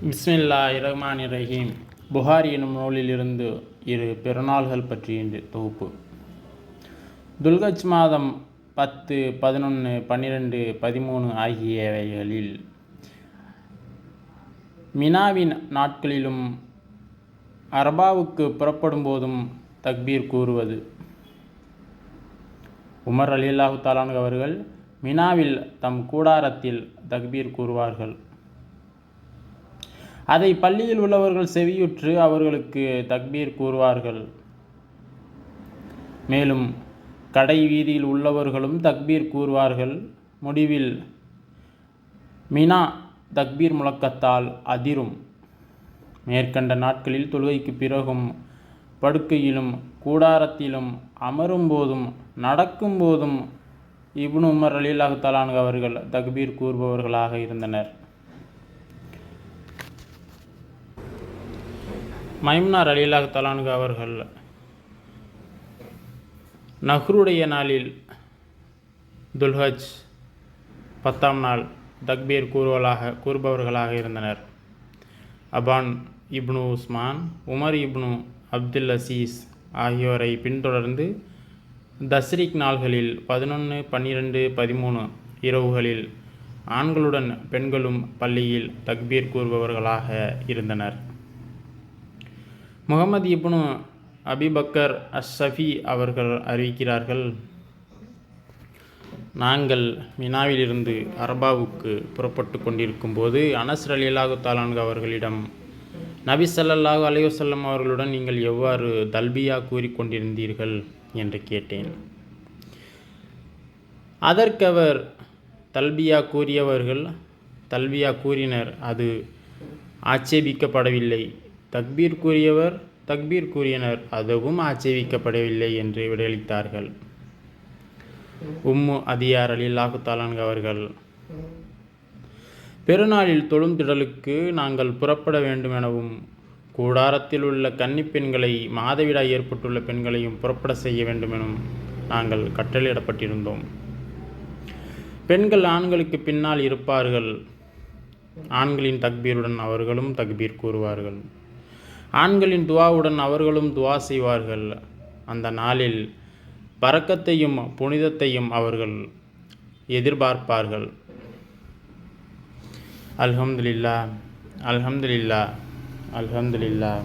பிஸ்மில்லாஹிர்ரஹ்மானிர்ரஹீம். புகாரி எனும் நூலிலிருந்து இரு பெருநாள்கள் பற்றிய தொகுப்பு. துல்கஜ் மாதம் 10, 11, 12, 13 ஆகியவைகளில் மினாவின் நாட்களிலும் அரபாவுக்கு புறப்படும் போதும் தக்பீர் கூறுவது. உமர் ரலியல்லாஹு தஆலா அன்ஹு அவர்கள் மினாவில் தம் கூடாரத்தில் தக்பீர் கூறுவார்கள். அதை பள்ளியில் உள்ளவர்கள் செவியுற்று அவர்களுக்கு தக்பீர் கூறுவார்கள். மேலும் கடை வீதியில் உள்ளவர்களும் தக்பீர் கூறுவார்கள். முடிவில் மினா தக்பீர் முழக்கத்தால் அதிரும். மேற்கண்ட நாட்களில் தொழுகைக்கு பிறகும் படுக்கையிலும் கூடாரத்திலும் அமரும் போதும் நடக்கும் போதும் இப்னு உமர் ரலியல்லாஹு தஆலா அன்ஹு அவர்கள் தக்பீர் கூறுபவர்களாக இருந்தனர். மைமுனா ரலியல்லாஹு தஆலா அன்ஹு அவர்கள் நஹ்ருடைய நாளில் துல்ஹஜ் 10ஆம் நாள் தக்பீர் கூறுபவர்களாக இருந்தனர். அபான் இப்னு உஸ்மான், உமர் இப்னு அப்துல் அசீஸ் ஆகியோரை பின்தொடர்ந்து தஸ்ரீக் நாள்களில் 11, 12, 13 இரவுகளில் ஆண்களுடன் பெண்களும் பள்ளியில் தக்பீர் கூறுபவர்களாக இருந்தனர். முகமது இப்னு அபிபக்கர் அஷ்ஷஃபி அவர்கள் அறிவிக்கிறார்கள், நாங்கள் மினாவிலிருந்து அரபாவுக்கு புறப்பட்டு கொண்டிருக்கும் போது அனஸ் ரலியல்லாஹு தஆலா அன்ஹு அவர்களிடம், நபி ஸல்லல்லாஹு அலைஹி வஸல்லம் அவர்களுடன் நீங்கள் எவ்வாறு தல்பியா கூறிக்கொண்டிருந்தீர்கள் என்று கேட்டேன். அதற்கவர், தல்பியா கூறியவர்கள் தல்பியா கூறினர், அது ஆட்சேபிக்கப்படவில்லை. தக்பீர் கூறியவர் தக்பீர் கூறினர், அதுவும் ஆட்சேபிக்கப்படவில்லை என்று விடையளித்தார்கள். உம்மு அதியா ரலியல்லாஹு தஆலா அன்ஹு அவர்கள், பெருநாளில் தொழும் திடலுக்கு நாங்கள் புறப்பட வேண்டுமெனவும் கூடாரத்தில் உள்ள கன்னிப் பெண்களை மாதவிடாய் ஏற்பட்டுள்ள பெண்களையும் புறப்பட செய்ய வேண்டுமெனும் நாங்கள் கட்டளையிடப்பட்டிருந்தோம். பெண்கள் ஆண்களுக்கு பின்னால் இருப்பார்கள். ஆண்களின் தக்பீருடன் அவர்களும் தக்பீர் கூறுவார்கள். ஆண்களின் துவாவுடன் அவர்களும் துவா செய்வார்கள். அந்த நாளில் பரக்கத்தையும் புனிதத்தையும் அவர்கள் எதிர்பார்ப்பார்கள். அல்ஹம்துலில்லாஹ், அல்ஹம்துலில்லாஹ், அல்ஹம்துலில்லாஹ்.